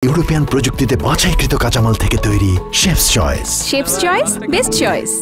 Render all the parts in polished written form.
European প্রযুক্তিতে বাছাইকৃত কাঁচামাল থেকে তৈরি chefs choice. Chefs choice, best choice.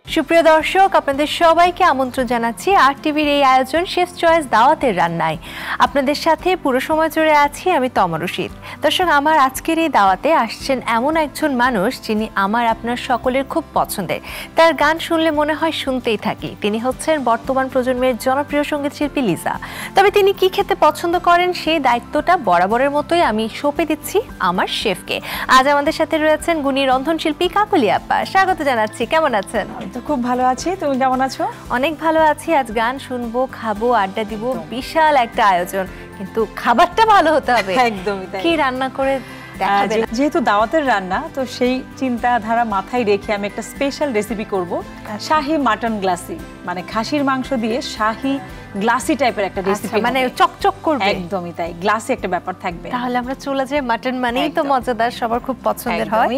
সুপ্রিয় দর্শক, আপনাদের সবাইকে আমন্ত্রণ জানাচ্ছি আর টিভির এই আয়োজন শেফস চয়েস দাওয়াতের রান্নায়। আপনাদের সাথে পুরো সময় জুড়ে আছি আমি তমা রশিদ। দর্শক, আমার আজকের এই দাওয়াতে আসছেন এমন একজন মানুষ যিনি আমার আপনার সকলের খুব পছন্দের। তার গান শুনলে মনে হয় শুনতেই থাকি। তিনি হচ্ছেন বর্তমান প্রজন্মের জনপ্রিয় সঙ্গীত শিল্পী লিজা। তবে তিনি কি খেতে পছন্দ করেন সেই দায়িত্বটা বরাবরের মতোই আমি সঁপে দিচ্ছি আমার শেফকে। আজ আমাদের সাথে রয়েছেন গুণী রন্ধনশিল্পী কাকলি আপা। স্বাগত জানাচ্ছি। কেমন আছেন? খুব ভালো আছি, তুমি কেমন আছো? অনেক ভালো আছি। আজ গান শুনবো, খাবো, আড্ডা দিব, বিশাল একটা আয়োজন, কিন্তু খাবারটা ভালো হতে হবে। একদমই তাই। কি রান্না করে দেখাবেন? যেহেতু দাওয়াতের রান্না, তো সেই চিন্তাধারা মাথায় রেখে আমি একটা স্পেশাল রেসিপি করব, শাহী মাটন গ্লাসি, মানে খাসির মাংস দিয়ে শাহী গ্লাসি টাইপের একটা রেসিপি, মানে চকচক করবে। একদমই তাই, গ্লাসি একটা ব্যাপার থাকবে। তাহলে আমরা চলে যাই। মাটন মানেই তো মজাদার, সবার খুব পছন্দের হয়।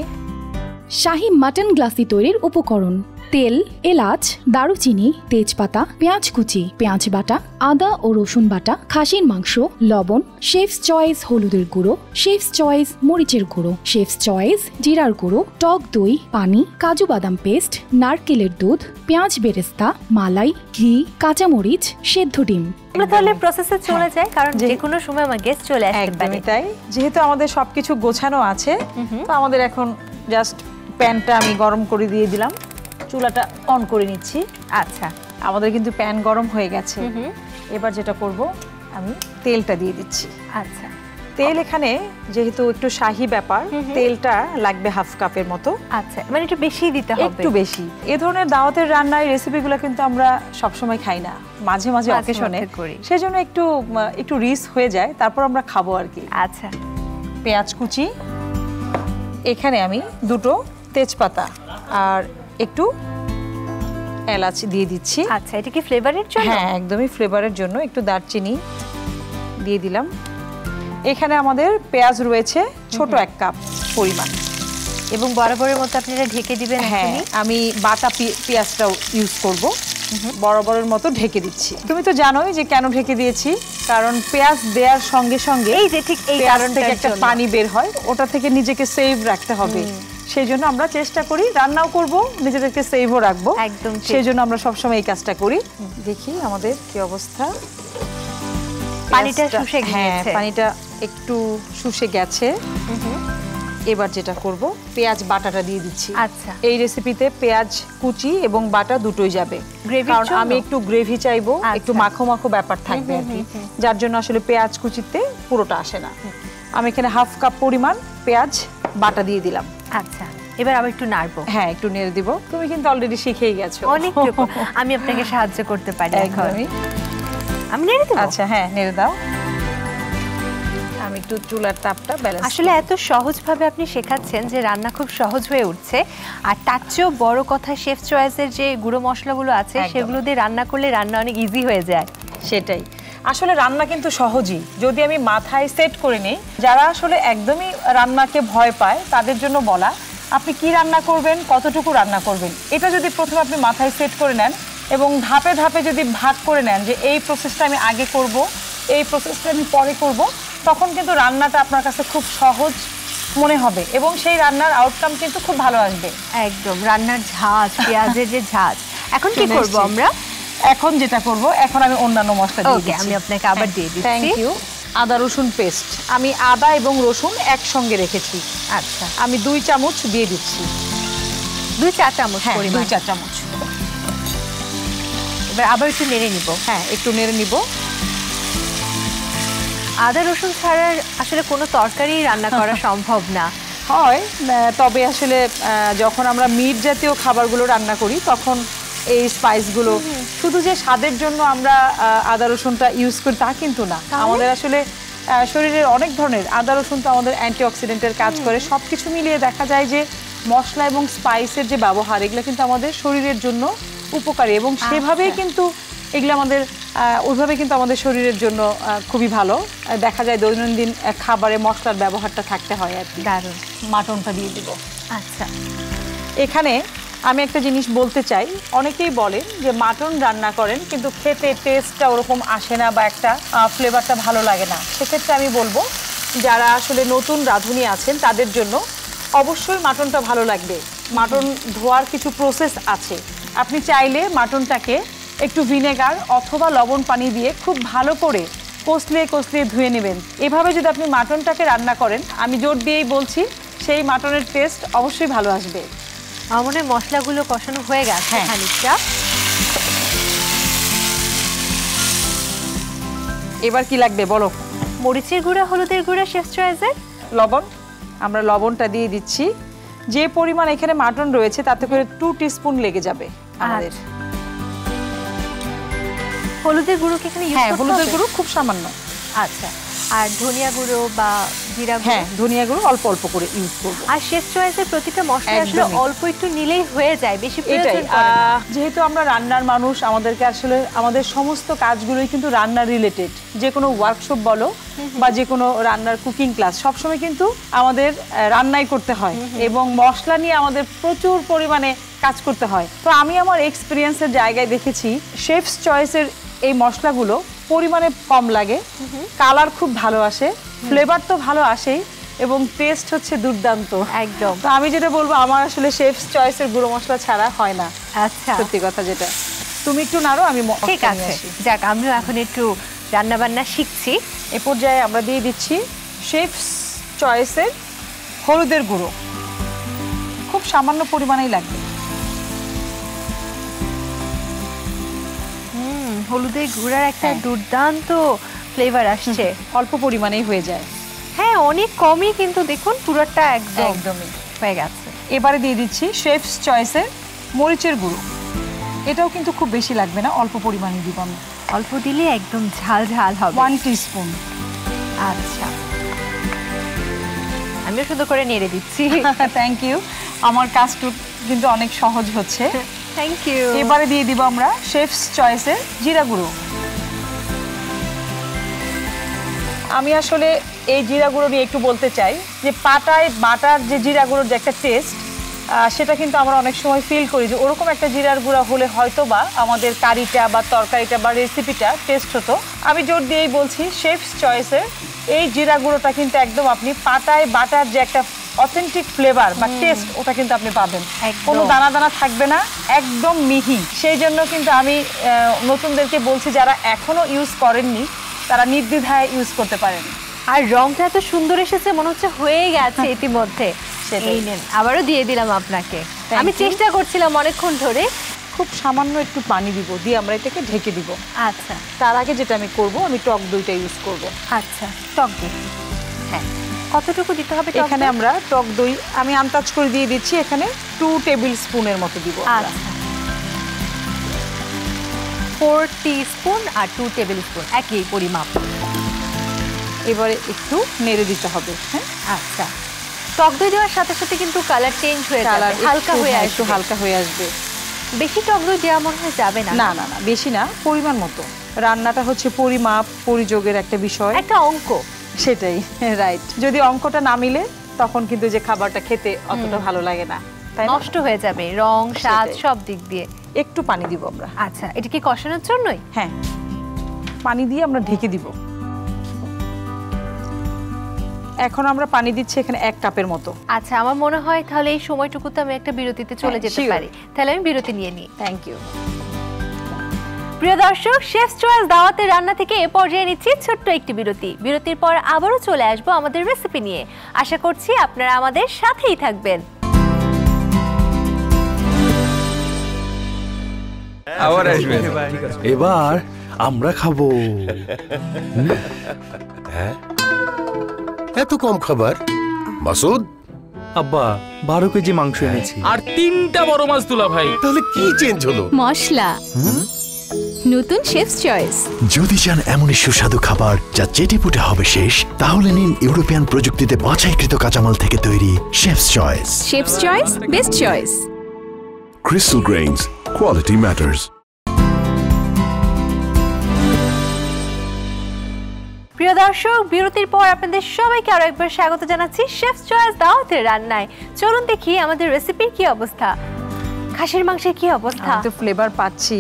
শাহী মাটন গ্লাসি তৈরির উপকরণ: তেল, এলাচ, দারুচিনি, তেজপাতা, পেঁয়াজ কুচি, পেঁয়াজ বাটা, আদা ও রসুন বাটা, খাসির মাংস, লবণ, শেফস চয়েস হলুদের গুঁড়ো, শেফস চয়েস মরিচের গুঁড়ো, শেফস চয়েস জিরার গুঁড়ো, টক দই, পানি, কাজু বাদাম পেস্ট, নারকেলের দুধ, পেঁয়াজ বেরেস্তা, মালাই, ঘি, কাঁচামরিচ, সেদ্ধ ডিম। আমরা তাহলে প্রসেসে চলে যাই, কারণ যে কোনো সময় আমার গেস্ট চলে আসতে পারে। একদমই তাই। যেহেতু আমাদের সবকিছু গোছানো আছে, তো আমাদের এখন জাস্ট প্যানটা আমি গরম করে দিয়ে দিলাম, চুলাটা অন করে নিচ্ছি। আচ্ছা, আমাদের কিন্তু প্যান গরম হয়ে গেছে। এবার যেটা করব, আমি তেলটা দিয়ে দিচ্ছি। আচ্ছা, তেল এখানে যেহেতু একটু শাহী ব্যাপার, তেলটা লাগবে হাফ কাপের মতো। আচ্ছা, মানে একটু বেশি দিতে হবে। একটু বেশি। এই ধরনের দাওয়াতের রান্নার রেসিপিগুলো কিন্তু আমরা সবসময় খাই না, মাঝে মাঝে অকেশনে, সেজন্য একটু রিস্ক হয়ে যায়, তারপর আমরা খাবো আর কি। আচ্ছা, পেঁয়াজ কুচি, এখানে আমি দুটো তেজপাতা আর একটু এলাচ দিয়ে দিচ্ছি। আচ্ছা, এটা কি ফ্লেভারের জন্য? হ্যাঁ, একদমই ফ্লেভারের জন্য। একটু দারচিনি দিয়ে দিলাম। এখানে আমাদের পেঁয়াজ রয়েছে ছোট 1 কাপ পরিমাণ, এবং বরাবরের মতো আপনি এটা ঢেকে দিবেন। হ্যাঁ, আমি বাটা পেঁয়াজটাও ইউজ করব। বরাবরের মতো ঢেকে দিচ্ছি। তুমি তো জানোই যে কেন ঢেকে দিয়েছি, কারণ পেঁয়াজ দেওয়ার সঙ্গে সঙ্গে এই যে ঠিক এই পেঁয়াজ থেকে একটা পানি বের হয়, ওটা থেকে নিজেকে সেভ রাখতে হবে। সেই জন্য আমরা চেষ্টা করি, রান্নাও করব, নিজেদেরকে সেভও রাখবো। একদম, সেই জন্য আমরা সবসময় এই কাজটা করি। দেখি আমাদের কি অবস্থা। পানিটা শুষে গেছে। হ্যাঁ, পানিটা একটু শুষে গেছে। এবার যেটা করব, পেঁয়াজ বাটাটা দিয়ে দিচ্ছি। আচ্ছা, এই রেসিপিতে পেঁয়াজ কুচি এবং বাটা দুটোই যাবে, কারণ আমি একটু গ্রেভি চাইবো, একটু মাখো মাখো ব্যাপার থাকবে আর কি, যার জন্য আসলে পেঁয়াজ কুচিতে পুরোটা আসে না। আমি এখানে হাফ কাপ পরিমাণ পেঁয়াজ বাটা দিয়ে দিলাম। আচ্ছা, এবার আবার একটু নাড়বো। হ্যাঁ, একটু নেড়ে দিব। তুমি কিন্তু অলরেডি শিখেই গেছো অনেকটুকু। আমি আপনাকে সাহায্য করতে পারি। আমি নেড়ে দেব? আচ্ছা, হ্যাঁ, নেড়ে দাও। আমি একটু চুলার তাপটা ব্যালেন্স। আসলে এত সহজভাবে আপনি শেখাচ্ছেন যে রান্না খুব সহজ হয়ে উঠছে। আর তার চেয়েও বড় কথা, শেফ চয়েসের যে গুঁড়ো মশলাগুলো আছে সেগুলো দিয়ে রান্না করলে রান্না অনেক ইজি হয়ে যায়। সেটাই আসলে রান্না কিন্তু সহজই, যদি আমি মাথায় সেট করে নিই। যারা আসলে একদমই রান্নাকে ভয় পায় তাদের জন্য বলা, আপনি কি রান্না করবেন, কতটুকু রান্না করবেন, এটা যদি প্রথমে আপনি মাথায় সেট করে নেন এবং ধাপে ধাপে যদি ভাগ করে নেন যে এই প্রসেসটা আমি আগে করব, এই প্রসেসটা আমি পরে করব, তখন কিন্তু রান্নাটা আপনার কাছে খুব সহজ মনে হবে এবং সেই রান্নার আউটকাম কিন্তু খুব ভালো আসবে। একদম, রান্নার ঝাঁজ, পেঁয়াজের যে ঝাঁজ। এখন কি করব আমরা? এখন যেটা করব, এখন আমি অন্যান্য মশলা দিয়ে দিচ্ছি। আমি আপনাকে আবার দিয়ে দিচ্ছি। Thank you. আদা রসুন পেস্ট, আমি আদা এবং রসুন একসঙ্গে রেখেছি। আচ্ছা, আমি 2 চামচ দিয়ে দিচ্ছি। 2-4 চামচ পরিমাণ। 2-4 চামচ। এবার আবার একটু নেড়ে নিব। হ্যাঁ, একটু নেড়ে নিব। আদা রসুন ছাড়া আসলে কোনো তরকারি রান্না করা সম্ভব না হয়, তবে আসলে যখন আমরা মিট জাতীয় খাবারগুলো রান্না করি তখন এই স্পাইসগুলো শুধু যে স্বাদের জন্য আমরা আদা রসুনটা ইউজ করি তা কিন্তু না। আমাদের আসলে শরীরের অনেক ধরনের, আদা রসুন তো আমাদের অ্যান্টিঅক্সিডেন্টের কাজ করে। সব কিছু মিলিয়ে দেখা যায় যে মশলা এবং স্পাইসের যে ব্যবহার, এগুলো কিন্তু আমাদের শরীরের জন্য উপকারী এবং সেভাবেই কিন্তু এগুলো আমাদের ওইভাবে কিন্তু আমাদের শরীরের জন্য খুবই ভালো। দেখা যায় দৈনন্দিন খাবারে মশলার ব্যবহারটা থাকতে হয় আর কি। দারুণ। মাটনটা দিয়ে দিব। আচ্ছা, এখানে আমি একটা জিনিস বলতে চাই, অনেকেই বলেন যে মাটন রান্না করেন কিন্তু খেতে টেস্টটা ওরকম আসে না বা একটা ফ্লেভারটা ভালো লাগে না। সেক্ষেত্রে আমি বলবো যারা আসলে নতুন রাঁধুনি আছেন তাদের জন্য অবশ্যই মাটনটা ভালো লাগবে। মাটন ধোয়ার কিছু প্রসেস আছে। আপনি চাইলে মাটনটাকে একটু ভিনেগার অথবা লবণ পানি দিয়ে খুব ভালো করে কষলিয়ে ধুয়ে নেবেন। এভাবে যদি আপনি মাটনটাকে রান্না করেন, আমি জোর দিয়েই বলছি সেই মাটনের টেস্ট অবশ্যই ভালো আসবে। আমার মনে হয় মশলাগুলো কষানো হয়ে গেছে খানিকটা। এবার কি লাগবে বলো? মরিচের গুঁড়া, হলুদের গুঁড়া, শেফ চয়েসের লবণ। আমরা লবণটা দিয়ে দিচ্ছি। যে পরিমাণ এখানে মাটন রয়েছে তাতে করে 2 টিস্পুন লেগে যাবে আমাদের। হলুদের গুঁড়ো কি এখানে ইউজ করতে হবে? হলুদের গুঁড়ো খুব সামান্য। আচ্ছা, আর ধনিয়া গুঁড়ো বা জিরা গুঁড়ো? ধনিয়া গুঁড়ো অল্প অল্প করে ইউজ করব। আর শেফ চয়েসের প্রতিটা মশলা আসলে অল্প একটু নিলেই হয়ে যায়, বেশি প্রয়োজন পড়ে না। যেহেতু আমরা রান্নার মানুষ, আমাদেরকে আসলে আমাদের সমস্ত কাজগুলোই কিন্তু রান্নার রিলেটেড। যে কোনো ওয়ার্কশপ বলো বা যে কোনো রান্নার কুকিং ক্লাস, সবসময় কিন্তু আমাদের রান্নাই করতে হয় এবং মশলা নিয়ে আমাদের প্রচুর পরিমাণে কাজ করতে হয়। তো আমি আমার এক্সপিরিয়েন্সের জায়গায় দেখেছি শেফস চয়েসের এই মশলাগুলো পরিমাণে কম লাগে, কালার খুব ভালো আসে, ফ্লেভার তো ভালো আসেই এবং টেস্ট হচ্ছে দুর্দান্ত একদম। তো আমি যেটা বলবো, আমার আসলে শেফস চয়েসের গুঁড়ো মশলা ছাড়া হয় না। আচ্ছা, সত্যি কথা যেটা। তুমি একটু নাড়ো, আমি ঠিক আছে। যাক, আমিও এখন একটু রান্না বান্না শিখছি। এ পর্যায়ে আমরা দিয়ে দিচ্ছি শেফস চয়েসের হলুদের গুঁড়ো। খুব সামান্য পরিমাণেই লাগবে। হলুদের গুঁড়ার একটা দুর্দান্ত ফ্লেভার আসছে। অল্প পরিমাণেই হয়ে যায়। হ্যাঁ, অনেক কমই, কিন্তু দেখুন পুরোটা একদমই হয়ে গেছে। এবারে দিয়ে দিচ্ছি শেফস চয়েসের মরিচের গুঁড়ো। এটাও কিন্তু খুব বেশি লাগবে না, অল্প পরিমাণে দিব আমি। অল্প দিলে একদম ঝাল ঝাল হবে। 1 টিস্পুন। আচ্ছা, আমিও শুধু করে নেড়ে দিচ্ছি। Thank you. আমার কাজটা কিন্তু অনেক সহজ হচ্ছে। Thank you. এবারে দিয়ে দিব আমরা শেফস চয়েসের জিরা গুঁড়ো। আমি আসলে এই জিরা গুঁড়ো নিয়ে একটু বলতে চাই যে পাটায় বাটার যে জিরা গুঁড়োর যে একটা টেস্ট, সেটা কিন্তু আমরা অনেক সময় ফিল করি যে ওরকম একটা জিরার গুঁড়া হলে হয়তো বা আমাদের কারিটা বা তরকারিটা বা রেসিপিটা টেস্ট হতো। আমি জোর দিয়েই বলছি শেফস চয়েসের এই জিরা গুঁড়োটা কিন্তু একদম আপনি পাটায় বাটার যে একটা অথেন্টিক ফ্লেভার বা টেস্ট, ওটা কিন্তু আপনি পাবেন। কোনো দানা দানা থাকবে না, একদম মিহি। সেই জন্য কিন্তু আমি নতুনদেরকে বলছি যারা এখনো ইউজ করেননি তারা নির্দ্বিধায় ইউজ করতে পারেন। আর রংটা এত সুন্দর এসেছে, মনে হচ্ছে হয়ে গেছে ইতিমধ্যে। এই নেন, আবারও দিয়ে দিলাম আপনাকে। আমি চেষ্টা করছিলাম অনেকক্ষণ ধরে। খুব সামান্য একটু পানি দিব, দিয়ে আমরা এটাকে ঢেকে দিব। আচ্ছা, তার আগে যেটা আমি করব, আমি টক দইটা ইউজ করব। আচ্ছা, টক দই। হ্যাঁ, কতটুকু দিতে হবে? এখানে আমরা টক দই আমি আন্দাজ করে দিয়ে দিচ্ছি, এখানে 2 টেবিল স্পুনের মতো দিব। আচ্ছা, 4 টিস্পুন আর 2 টেবিল স্পুন একই পরিমাপ। এবারে একটু নেড়ে দিতে হবে। হ্যাঁ, আচ্ছা। টক দই দেওয়ার সাথে সাথে কিন্তু কালার চেঞ্জ হয়ে যাবে, হালকা হয়ে আসবে। একটু হালকা হয়ে আসবে। বেশি টক দই দেওয়া মনে হয় যাবে না। না না না, বেশি না, পরিমাণ মতো। রান্নাটা হচ্ছে পরিমাপ পরিযোগের একটা বিষয়, একটা অঙ্ক। সেটাই, রাইট। যদি অঙ্কটা না মিলে তখন কিন্তু যে খাবারটা খেতে অতটা ভালো লাগে না, তাই নষ্ট হয়ে যাবে রং, স্বাদ সব দিক দিয়ে। একটু পানি দিব আমরা। আচ্ছা, এটা কি কষানোর জন্যই? হ্যাঁ, পানি দিয়ে আমরা ঢেকে দিব। এখন আমরা পানি দিচ্ছি এখানে 1 কাপের মতো। আচ্ছা, আমার মনে হয় তাহলে এই সময়টুকুতে আমি একটা বিরতিতে চলে যেতে পারি। তাহলে আমি বিরতি নিয়ে নিই। Thank you. প্রিয় দর্শক, শেফ চয়েস দাওয়াতের রান্না থেকে এ পর্যায়ে নিচ্ছি ছোট্ট একটি বিরতি। বিরতির পর আবারও চলে আসবো আমাদের রেসিপি নিয়ে। আশা করছি আপনারা আমাদের সাথেই থাকবেন। আবার আসবেন। এবার আমরা খাবো। এত কম খাবার মাসুদ? আব্বা 12 কেজি মাংস এনেছি। আর 3টা বড় মাছ তুলা ভাই। তাহলে কি চেঞ্জ হলো? মশলা। নতুন শেফস চয়েস। যদি চান এমনই সুস্বাদু খাবার যা চেটেপুটে হবে শেষ, তাহলে নিন ইউরোপিয়ান প্রযুক্তিতে বাছাইকৃত কাঁচামাল থেকে তৈরি chefs choice. Chefs choice, best choice. Crystal Grains, quality matters. প্রিয় দর্শক, বিরতির পর আপনাদের সবাইকে আরো একবার স্বাগত জানাচ্ছি শেফস চয়েস দাওয়াতের রান্নায়। চলুন দেখি আমাদের রেসিপির কি অবস্থা। খাসির মাংসের কি অবস্থা? তো ফ্লেভার পাচ্ছি,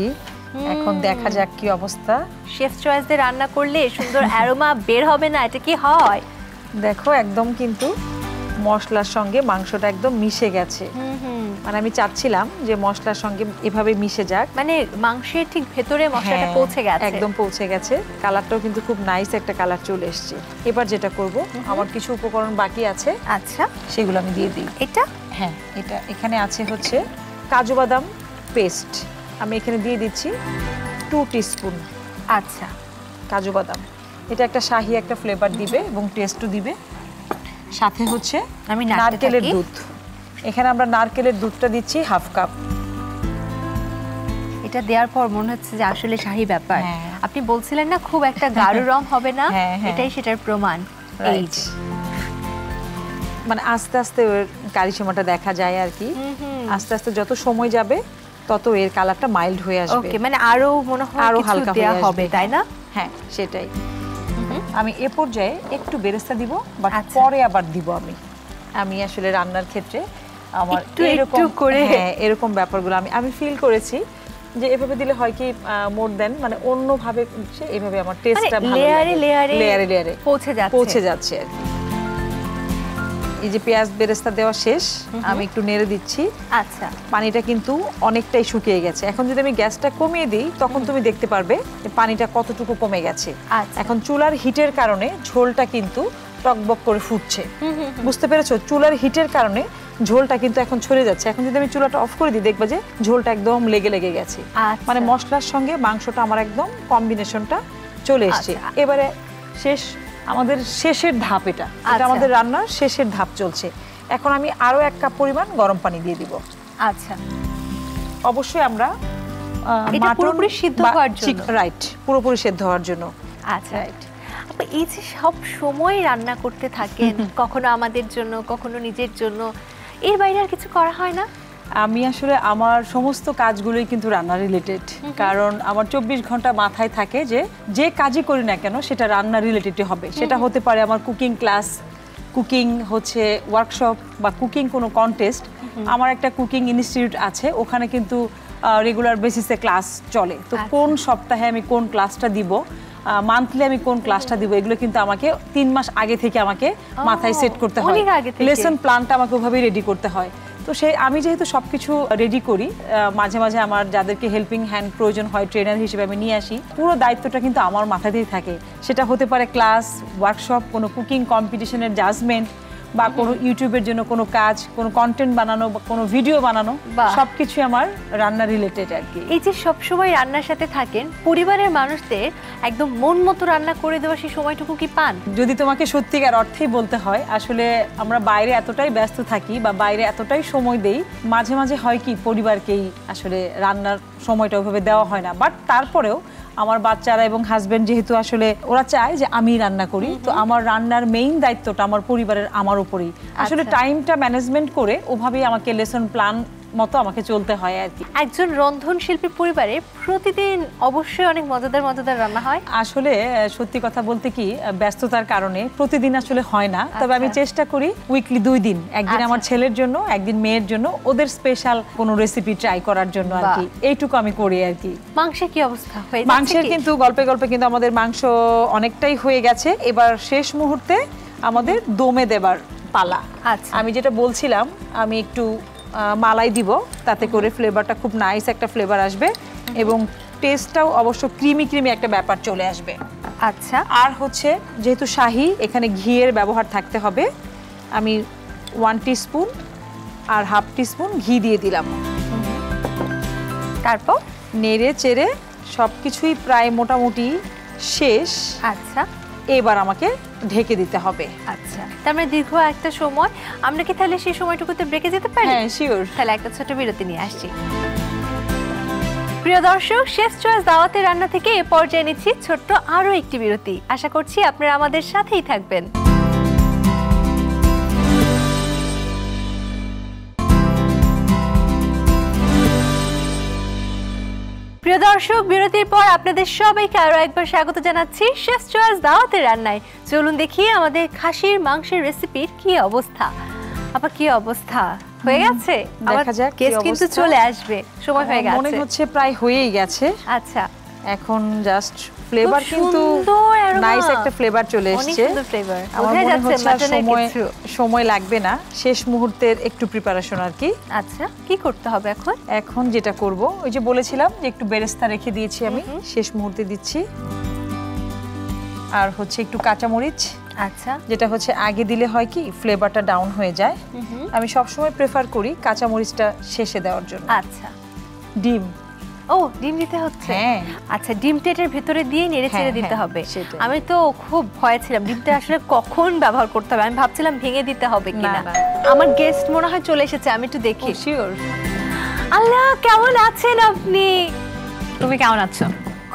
এখন দেখা যাক কি অবস্থা। শেফস চয়েস দিয়ে রান্না করলে সুন্দর অ্যারোমা বের হবে না, এটা কি হয়? দেখো একদম কিন্তু মশলার সঙ্গে মাংসটা একদম মিশে গেছে। মানে আমি চাচ্ছিলাম যে মশলার সঙ্গে এভাবে মিশে যাক, মানে মাংসের ঠিক ভেতরে মশলাটা পৌঁছে গেছে, একদম পৌঁছে গেছে। কালারটাও কিন্তু খুব নাইস একটা কালার চলে এসেছে। এবার যেটা করব, আমার কিছু উপকরণ বাকি আছে, আচ্ছা সেগুলো আমি দিয়ে দিই। এটা হ্যাঁ, এটা এখানে আছে হচ্ছে কাজু বাদাম পেস্ট, আমি এখানে দিয়ে দিচ্ছি 2 টিস্পুন। আচ্ছা, কাজু বাদাম, এটা একটা শাহি একটা ফ্লেভার দিবে এবং টেস্টও দিবে। সাথে হচ্ছে আমি নারকেলের দুধ, এখানে আমরা নারকেলের দুধটা দিচ্ছি 1/2 কাপ। এটা দেওয়ার পর মনে হচ্ছে যে আসলে শাহী ব্যাপার। আপনি বলছিলেন না খুব একটা গাঢ় রং হবে না, এটাই সেটার প্রমাণ। এই যে মানে আস্তে আস্তে ওর কারিশমাটা দেখা যায় আর কি। আস্তে আস্তে যত সময় যাবে তত এর কালারটা মাইল্ড হয়ে আসবে। ওকে, মানে আরো মনে হয় আরো কিছু হালকা দেয়া হবে, তাই না? হ্যাঁ, সেটাই। আমি এ পর্যায়ে একটু বেরেস্তা দিব, বাট পরে আবার দিব। আমি আসলে রান্নার ক্ষেত্রে আমার এরকম করে এরকম ব্যাপারগুলো আমি ফিল করেছি যে এভাবে দিলে হয় কি মোর দেন মানে অন্যভাবে এভাবে আমার টেস্টটা ভালো লাগে, লেয়ারে লেয়ারে পৌঁছে যাচ্ছে আর কি। এই যে পেঁয়াজ বেরেস্তা দেওয়া শেষ, আমি একটু নেড়ে দিচ্ছি। আচ্ছা, পানিটা কিন্তু অনেকটাই শুকিয়ে গেছে। এখন যদি আমি গ্যাসটা কমিয়ে দিই তখন তুমি দেখতে পারবে যে পানিটা কতটুকু কমে গেছে। এখন চুলার হিটের কারণে ঝোলটা কিন্তু টকবক করে ফুটছে, বুঝতে পেরেছো? চুলার হিটের কারণে ঝোলটা কিন্তু এখন ছড়ে যাচ্ছে। এখন যদি আমি চুলাটা অফ করে দিই দেখবা যে ঝোলটা একদম লেগে গেছে। মানে মশলার সঙ্গে মাংসটা আমার একদম কম্বিনেশনটা চলে এসেছে। এবারে আমাদের শেষের ধাপ, এটা আমাদের রান্নার শেষের ধাপ চলছে। এখন আমি আরো 1 কাপ পরিমাণ গরম পানি দিয়ে দিব। আচ্ছা, অবশ্যই আমরা এটা পুরোপুরি সিদ্ধ হওয়ার জন্য, রাইট, পুরোপুরি সিদ্ধ হওয়ার জন্য। আচ্ছা, রাইট। আপনি এই যে সব সময় রান্না করতে থাকেন, কখনো আমাদের জন্য কখনো নিজের জন্য, এর বাইরে আর কিছু করা হয় না? আমি আসলে আমার সমস্ত কাজগুলোই কিন্তু রান্না রিলেটেড, কারণ আমার 24 ঘন্টা মাথায় থাকে যে কাজই করি না কেন সেটা রান্না রিলেটেডই হবে। সেটা হতে পারে আমার কুকিং ক্লাস, কুকিং হচ্ছে ওয়ার্কশপ, বা কুকিং কোনো কন্টেস্ট। আমার একটা কুকিং ইনস্টিটিউট আছে, ওখানে কিন্তু রেগুলার বেসিসে ক্লাস চলে। তো কোন সপ্তাহে আমি কোন ক্লাসটা দিব, মান্থলি আমি কোন ক্লাসটা দিব, এগুলো কিন্তু আমাকে 3 মাস আগে থেকে আমাকে মাথায় সেট করতে হয়। লেসন প্ল্যানটা আমাকে ওভাবেই রেডি করতে হয়। তো আমি যেহেতু সবকিছু রেডি করি, মাঝে মাঝে আমার যাদেরকে হেল্পিং হ্যান্ড প্রয়োজন হয় ট্রেনার হিসেবে আমি নিয়ে আসি। পুরো দায়িত্বটা কিন্তু আমার মাথাতেই থাকে। সেটা হতে পারে ক্লাস, ওয়ার্কশপ, কোনো কুকিং কম্পিটিশনের জাজমেন্ট, বা কোনো ইউটিউবের জন্য কোনো কাজ, কোনো কন্টেন্ট বানানো, বা কোনো ভিডিও বানানো, সবকিছু আমার রান্না রিলেটেড আর কি। এই যে সবসময় রান্নার সাথে থাকেন, পরিবারের মানুষদের একদম মন মতো রান্না করে দেওয়া সেই সময়টুকু কি পান? যদি তোমাকে সত্যিকার অর্থেই বলতে হয়, আসলে আমরা বাইরে এতটাই ব্যস্ত থাকি বা বাইরে এতটাই সময় দেই, মাঝে মাঝে হয় কি পরিবারকেই আসলে রান্নার সময়টা ওইভাবে দেওয়া হয় না। বাট তারপরেও আমার বাচ্চারা এবং হাজবেন্ড যেহেতু আসলে ওরা চায় যে আমি রান্না করি, তো আমার রান্নার মেইন দায়িত্বটা আমার পরিবারের আমার উপরেই। আসলে টাইমটা ম্যানেজমেন্ট করে ওভাবেই আমাকে লেসন প্ল্যান মতো আমাকে চলতে হয় আর কি। একজন রন্ধন শিল্পীর পরিবারে প্রতিদিন অবশ্যই অনেক মজাদার মজাদার রান্না হয়। আসলে সত্যি কথা বলতে কি, ব্যস্ততার কারণে প্রতিদিন আসলে হয় না, তবে আমি চেষ্টা করি উইকলি 2 দিন, একদিন আমার ছেলের জন্য, একদিন মেয়ের জন্য, ওদের স্পেশাল কোনো রেসিপি ট্রাই করার জন্য আর কি। এইটুকু আমি করি আর কি। মাংসের কি অবস্থা? মাংসের কিন্তু গল্পে গল্পে কিন্তু আমাদের মাংস অনেকটাই হয়ে গেছে। এবার শেষ মুহূর্তে আমাদের দমে দেবার পালা। আমি যেটা বলছিলাম, আমি একটু মালাই দিব, তাতে করে ফ্লেভারটা খুব নাইস একটা ফ্লেভার আসবে এবং টেস্টটাও অবশ্য ক্রিমি একটা ব্যাপার চলে আসবে। আচ্ছা, আর হচ্ছে যেহেতু শাহি, এখানে ঘিয়ের ব্যবহার থাকতে হবে। আমি 1 টিস্পুন আর 1/2 টিস্পুন ঘি দিয়ে দিলাম। তারপর নেড়ে চেড়ে সবকিছুই প্রায় মোটামুটি শেষ। আচ্ছা, এবার আমাকে ঢেকে দিতে হবে। আচ্ছা, তার মানে দীর্ঘ একটা সময় আমরা কি তাহলে সেই সময়টুকুতে ব্রেকে যেতে পারি? হ্যাঁ, শিওর। তাহলে একটা ছোট বিরতি নিয়ে আসছি। প্রিয় দর্শক, শেফস চয়েস দাওয়াতের রান্না থেকে এ পর্যায়ে নিচ্ছি ছোট্ট আরো একটি বিরতি। আশা করছি আপনারা আমাদের সাথেই থাকবেন। প্রিয় দর্শক, দর্শক, বিরতির পর আপনাদের সবাইকে আরো একবার স্বাগত জানাচ্ছি শেফস চয়েস দাওয়াতের রান্নায়। চলুন দেখি আমাদের খাসির মাংসের রেসিপির কি অবস্থা। আপা কি অবস্থা? হয়ে গেছে? দেখা যাক কি গেস্ট কিন্তু অবস্থা। চলে আসবে, সময় হয়ে গেছে। মনে হচ্ছে প্রায় হয়েই গেছে। আচ্ছা, এখন জাস্ট ফ্লেভার কিন্তু নাইস একটা ফ্লেভার চলে অনেক এসেছে। সুন্দর ফ্লেভার। আমার বোঝা মনে যাচ্ছে হচ্ছে আর মাটনের কিছু। সময় লাগবে না, শেষ মুহূর্তের একটু প্রিপারেশন আর কি। আচ্ছা, কি করতে হবে এখন? এখন যেটা করব, ওই যে বলেছিলাম যে একটু বেরেস্তা রেখে দিয়েছি আমি, শেষ মুহূর্তে দিচ্ছি। আর হচ্ছে একটু কাঁচামরিচ, আচ্ছা, যেটা হচ্ছে আগে দিলে হয় কি ফ্লেভারটা ডাউন হয়ে যায়। আমি সবসময় প্রেফার করি কাঁচামরিচটা শেষে দেওয়ার জন্য। আচ্ছা। ডিম, ও ডিম দিতে হচ্ছে? হ্যাঁ। আচ্ছা, ডিম টেটের ভেতরে দিয়ে নেড়ে চেড়ে দিতে হবে। সেটাই। আমি তো খুব ভয় ছিলাম ডিমটা আসলে কখন ব্যবহার করতে হবে, আমি ভাবছিলাম ভেঙে দিতে হবে কিনা। না। আমার গেস্ট মনে হয় চলে এসেছে, আমি একটু দেখি। শিওর। আল্লাহ, কেমন আছেন আপনি? তুমি কেমন আছো?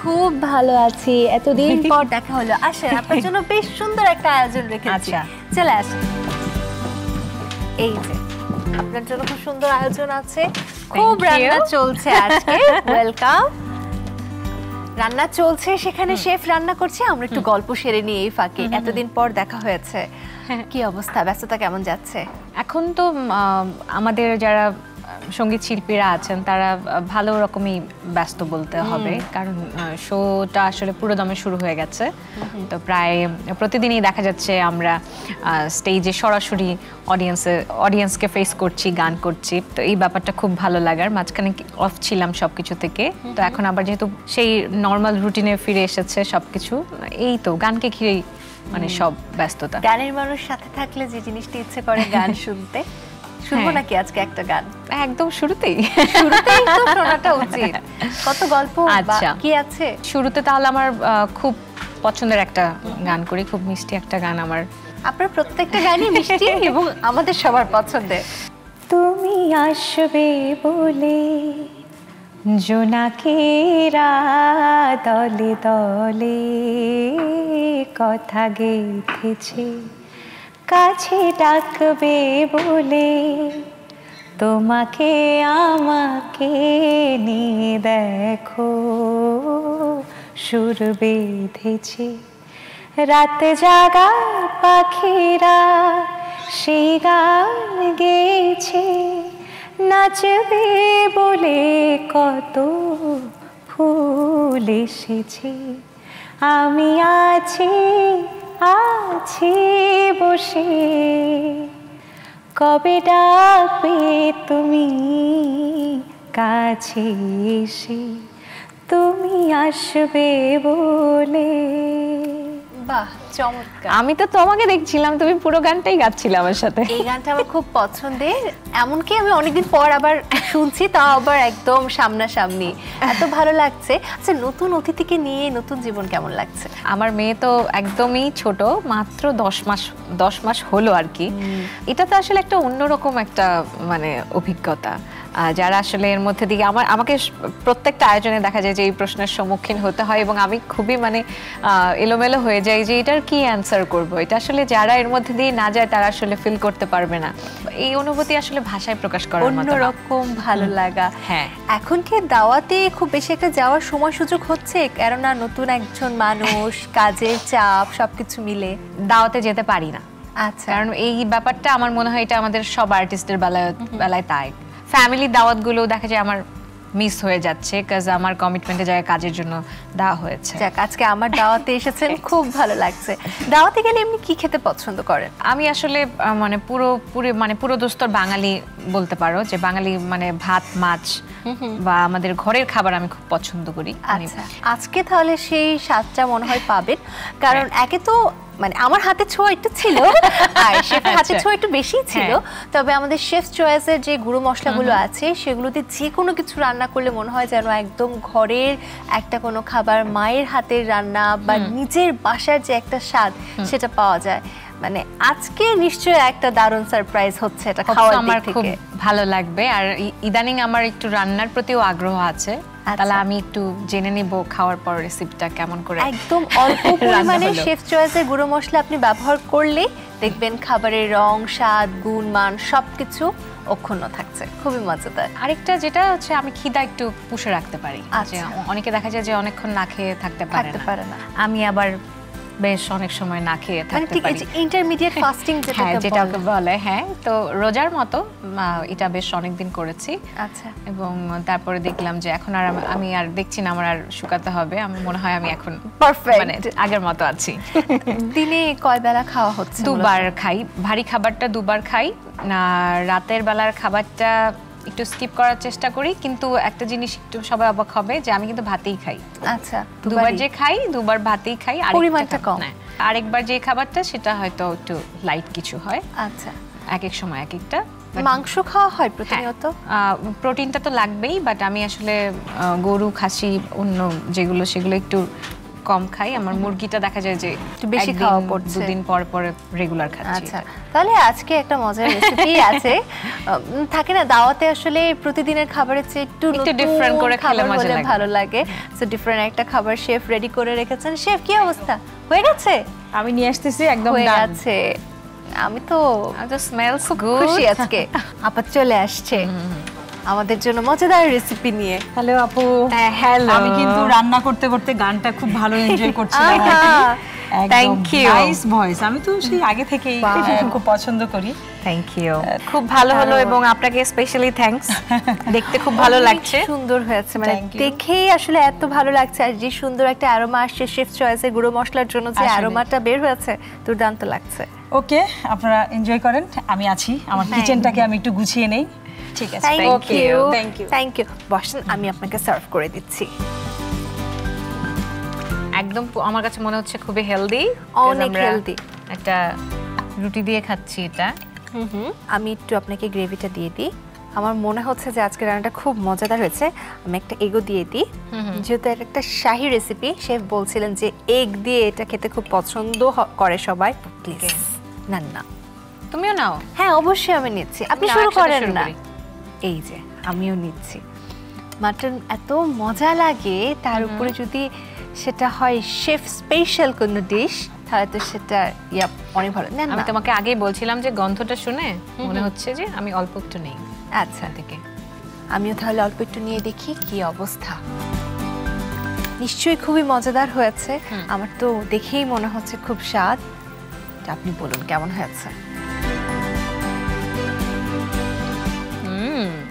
খুব ভালো আছি, এতদিন পর দেখা হলো। আসেন, আপনার জন্য বেশ সুন্দর একটা আয়োজন রেখেছি। আচ্ছা। চলে আসেন। এই যে আপনার জন্য খুব সুন্দর আয়োজন আছে, খুব you. রান্না চলছে আজকে। ওয়েলকাম। রান্না চলছে, সেখানে শেফ রান্না করছে, আমরা একটু গল্প সেরে নিই এই ফাঁকে। এতদিন পর দেখা হয়েছে, কি অবস্থা, ব্যস্ততা কেমন যাচ্ছে? এখন তো আমাদের যারা সঙ্গীত শিল্পীরা আছেন তারা ভালো রকমই ব্যস্ত বলতে হবে, কারণ শোটা আসলে পুরো দমে শুরু হয়ে গেছে। তো প্রায় প্রতিদিনই দেখা যাচ্ছে আমরা স্টেজে সরাসরি অডিয়েন্সকে ফেস করছি, গান করছি। তো এই ব্যাপারটা খুব ভালো লাগার। মাঝখানে অফ ছিলাম সবকিছু থেকে, তো এখন আবার যেহেতু সেই নর্মাল রুটিনে ফিরে এসেছে সবকিছু, এই তো গানকে ঘিরেই মানে সব ব্যস্ততা। গানের মানুষ সাথে থাকলে যে জিনিসটা ইচ্ছে করে গান শুনতে, শুনবো নাকি আজকে একটা গান? একদম শুরুতেই তো শোনাটা উচিত। কত গল্প আচ্ছা। কি আছে শুরুতে? তাহলে আমার খুব পছন্দের একটা গান করি, খুব মিষ্টি একটা গান আমার। আপনার প্রত্যেকটা গানই মিষ্টি এবং আমাদের সবার পছন্দের। তুমি আসবে বলে জোনাকেরা দলে দলে কথা গেঁথেছে, কাছে ডাকবে বলে তোমাকে আমাকে নিয়ে দেখো সুর বেঁধেছে, রাত জাগা পাখিরা সেই গান গেয়েছে, নাচবে বলে কত ফুল এসেছে, আমি আছি বসে, কবে ডাকবে তুমি কাছে এসে, তুমি আসবে বলে। বাহ, চমৎকার। আমি তো তোমাকে দেখছিলাম, তুমি পুরো গানটাই গাচ্ছিলে আমার সাথে। এই গানটা আমার খুব পছন্দের, এমনকি আমি অনেকদিন পর আবার শুনছি, তাও আবার একদম সামনাসামনি, এত ভালো লাগছে। আচ্ছা, নতুন অতিথিকে নিয়ে নতুন জীবন কেমন লাগছে? আমার মেয়ে তো একদমই ছোট, মাত্র 10 মাস হলো আর কি। এটা তো আসলে একটা অন্যরকম একটা মানে অভিজ্ঞতা। যারা আসলে এর মধ্যে দিয়ে আমাকে প্রত্যেকটা আয়োজনে দেখা যায় যে এই প্রশ্নের সম্মুখীন হতে হয়, এবং আমি খুবই মানে এলোমেলো হয়ে যাই যে এটার কি অ্যান্সার করব। এটা আসলে যারা এর মধ্যে দিয়ে না যায় তারা আসলে ফিল করতে পারবে না। এই অনুভূতি আসলে ভাষায় প্রকাশ করার মতো অন্যরকম ভালো লাগা। হ্যাঁ। এখন কি দাওয়াতে খুব বেশি একটা যাওয়ার সময় সুযোগ হচ্ছে, কেননা নতুন একজন মানুষ, কাজের চাপ সবকিছু মিলে দাওয়াতে যেতে পারি না। আচ্ছা, কারণ এই ব্যাপারটা আমার মনে হয় এটা আমাদের সব আর্টিস্টের বেলায় তাই। ফ্যামিলি দাওয়াতগুলো দেখা যায় আমার মিস হয়ে যাচ্ছে, কাজ আমার কমিটমেন্টে জায়গায় কাজের জন্য দেওয়া হয়েছে। যাক, আজকে আমার দাওয়াতে এসেছেন, খুব ভালো লাগছে। দাওয়াতে গেলে এমনি কি খেতে পছন্দ করেন? আমি আসলে মানে পুরো দোস্তর বাঙালি বলতে পারো, যে বাঙালি মানে ভাত মাছ বা আমাদের ঘরের খাবার আমি খুব পছন্দ করি। আচ্ছা, আজকে তাহলে সেই স্বাদটা মনে হয় পাবেন, কারণ একে তো মানে আমার হাতে ছোঁয়া একটু ছিল, আর শেফের হাতে ছোঁয়া একটু বেশি ছিল। তবে আমাদের শেফ চয়েসের যে গুঁড়ো মশলাগুলো আছে সেগুলোতে যে কোনো কিছু রান্না করলে মনে হয় যেন একদম ঘরের একটা কোনো খাবার, মায়ের হাতের রান্না বা নিজের বাসার যে একটা স্বাদ সেটা পাওয়া যায়। মানে আজকে নিশ্চয়ই একটা দারুণ সারপ্রাইজ হচ্ছে এটা খাওয়ার দিক আমার খুব থেকে। ভালো লাগবে, আর ইদানিং আমার একটু রান্নার প্রতিও আগ্রহ আছে। তাহলে আমি একটু জেনে নিব খাওয়ার পর রেসিপিটা কেমন করে। একদম অল্প পরিমাণে শেফ চয়েসের গুঁড়ো মশলা আপনি ব্যবহার করলে দেখবেন খাবারের রং, স্বাদ, গুণ, মান সবকিছু অক্ষুণ্ণ থাকছে, খুবই মজাদার। আরেকটা যেটা হচ্ছে আমি খিদা একটু পুষে রাখতে পারি। যে অনেকে দেখা যায় যে অনেকক্ষণ না খেয়ে থাকতে পারে না, আমি আবার বেশ অনেক সময় না খেয়ে থাকতে পারি। ইন্টারমিডিয়েট ফাস্টিং যেটাকে বলে, হ্যাঁ। তো রোজার মতো এটা বেশ অনেকদিন করেছি। আচ্ছা। এবং তারপরে দেখলাম যে এখন আর আমি আর দেখছি না আমার আর শুকাতে হবে, আমি মনে হয় আমি এখন পারফেক্ট, মানে আগের মতো আছি। দিনে কয় বেলা খাওয়া হচ্ছে? 2 বার খাই, ভারী খাবারটা 2 বার খাই, রাতের বেলার খাবারটা একটু স্কিপ করার চেষ্টা করি। কিন্তু একটা জিনিস একটু সবাই অবাক হবে যে আমি কিন্তু ভাতেই খাই। আচ্ছা, 2 বার যে খাই 2 বার ভাতেই খাই, আর পরিমাণটা কম। আরেকবার যে খাবারটা সেটা হয়তো একটু লাইট কিছু হয়। আচ্ছা, এক এক সময় এক একটা। মাংস খাওয়া হয় প্রতিনিয়ত? প্রোটিনটা তো লাগবেই, বাট আমি আসলে গরু, খাসি, অন্য যেগুলো সেগুলো একটু কম খাই। আমার মুরগিটা দেখা যায় যে একটু বেশি খাওয়া পড়ছে, 2 দিন পর পর রেগুলার খাচ্ছি। আচ্ছা, তাহলে আজকে একটা মজার রেসিপি আছে। থাকে না দাওয়াতে আসলে প্রতিদিনের খাবারের চেয়ে একটু ডিফারেন্ট করে খেলে মজা লাগে, ভালো লাগে। সো ডিফারেন্ট একটা খাবার শেফ রেডি করে রেখেছেন। শেফ কি অবস্থা, হয়ে গেছে? আমি নিয়ে আসতেছি, একদম হয়ে গেছে। আমি তো স্মেলস গুড, খুশি আজকে। আপা চলে আসছে আমাদের জন্য মজাদার রেসিপি নিয়ে। হ্যালো আপু। হ্যালো। আমি কিন্তু রান্না করতে করতে গানটা খুব ভালো এনজয় করছিলাম। Thank you. নাইস ভয়েস, আমি তো সেই আগে থেকেই খুব পছন্দ করি। থ্যাংক ইউ, খুব ভালো হলো এবং আপনাকে স্পেশালি থ্যাঙ্কস। দেখতে খুব ভালো লাগছে, সুন্দর হয়েছে, মানে দেখেই আসলে এত ভালো লাগছে। আর যে সুন্দর একটা অ্যারোমা আসছে শেফ চয়েসের গুঁড়ো মশলার জন্য, যে অ্যারোমাটা বের হয়েছে দুর্দান্ত লাগছে। ওকে, আপনারা এনজয় করেন, আমি আছি। আমার কিচেনটাকে আমি একটু গুছিয়ে নেই। ঠিক আছে, থ্যাংক ইউ। Thank you. বসেন, আমি আপনাকে সার্ভ করে দিচ্ছি। একদম আমার কাছে মনে হচ্ছে খুবই হেলদি, অনেক হেলদি। একটা রুটি দিয়ে খাচ্ছি এটা। আমি একটু আপনাকে গ্রেভিটা দিয়ে দিই। আমার মনে হচ্ছে যে আজকে রান্নাটা খুব মজাদার হয়েছে। আমি একটা এগও দিয়ে দিই, যেহেতু একটা শাহী রেসিপি। শেফ বলছিলেন যে এগ দিয়ে এটা খেতে খুব পছন্দ করে সবাই। প্লিজ নেন না। তুমিও নাও? হ্যাঁ অবশ্যই আমি নিচ্ছি, আপনি শুরু করেন না। এই যে আমিও নিচ্ছি। মাটন এত মজা লাগে, তার উপরে যদি সেটা হয় শেফ স্পেশাল কোনো ডিশ, তাহলে তো সেটা অনেক ভালো। আমি তোমাকে আগেই বলছিলাম যে গন্ধটা শুনে মনে হচ্ছে যে আমি অল্প একটু নেই। আচ্ছা, থেকে আমিও তাহলে অল্প একটু নিয়ে দেখি কি অবস্থা। নিশ্চয়ই খুবই মজাদার হয়েছে, আমার তো দেখেই মনে হচ্ছে খুব স্বাদ। আপনি বলুন কেমন হয়েছে?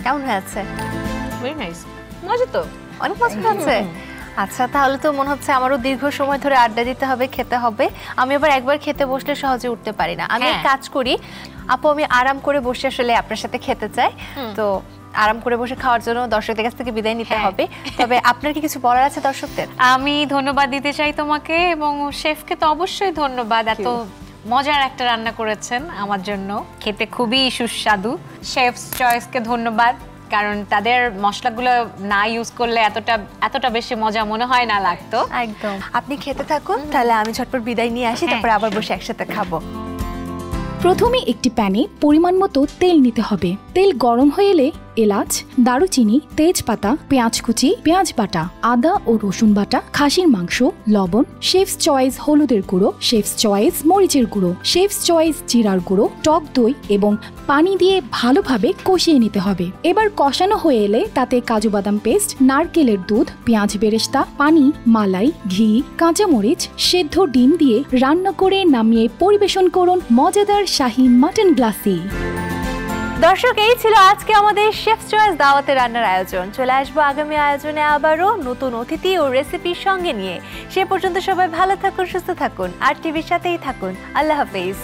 কেমন হয়েছে? ভেরি নাইস, মজা তো, অনেক মজা হয়েছে। আচ্ছা, তাহলে তো মনে হচ্ছে আমারও দীর্ঘ সময় ধরে আড্ডা দিতে হবে, খেতে হবে। আমি আবার একবার খেতে বসলে সহজে উঠতে পারি না। আমি কাজ করি আপু, আমি আরাম করে বসে আসলে আপনার সাথে খেতে চাই। তো আরাম করে বসে খাওয়ার জন্য দর্শকদের কাছ থেকে বিদায় নিতে হবে। তবে আপনার কি কিছু বলার আছে দর্শকদের? আমি ধন্যবাদ দিতে চাই তোমাকে, এবং শেফকে তো অবশ্যই ধন্যবাদ। এত মজার একটা রান্না করেছেন আমার জন্য, খেতে খুবই সুস্বাদু। শেফস চয়েসকে ধন্যবাদ, কারণ তাদের মশলাগুলো না ইউজ করলে এতটা বেশি মজা মনে হয় না লাগতো। একদম। আপনি খেতে থাকুন, তাহলে আমি ঝটপট বিদায় নিয়ে আসি, তারপর আবার বসে একসাথে খাবো। প্রথমে একটি প্যানে পরিমাণ মতো তেল নিতে হবে। তেল গরম হয়ে এলে এলাচ, দারুচিনি, তেজপাতা, পেঁয়াজ কুচি, পেঁয়াজ বাটা, আদা ও রসুন বাটা, খাসির মাংস, লবণ, শেফস চয়েস হলুদের গুঁড়ো, শেফস চয়েস মরিচের গুঁড়ো, শেফস চয়েস জিরার গুঁড়ো, টক দই এবং পানি দিয়ে ভালোভাবে কষিয়ে নিতে হবে। এবার কষানো হয়ে এলে তাতে কাজু বাদাম পেস্ট, নারকেলের দুধ, পেঁয়াজ বেরেস্তা, পানি, মালাই, ঘি, কাঁচামরিচ, সেদ্ধ ডিম দিয়ে রান্না করে নামিয়ে পরিবেশন করুন মজাদার শাহী মাটন গ্লাসি। দর্শক, এই ছিল আজকে আমাদের শেফ চয়েস দাওয়াতে রান্নার আয়োজন। চলে আসবো আগামী আয়োজনে আবারও নতুন অতিথি ও রেসিপির সঙ্গে নিয়ে। সে পর্যন্ত সবাই ভালো থাকুন, সুস্থ থাকুন, আর টিভির সাথেই থাকুন। আল্লাহ হাফেজ।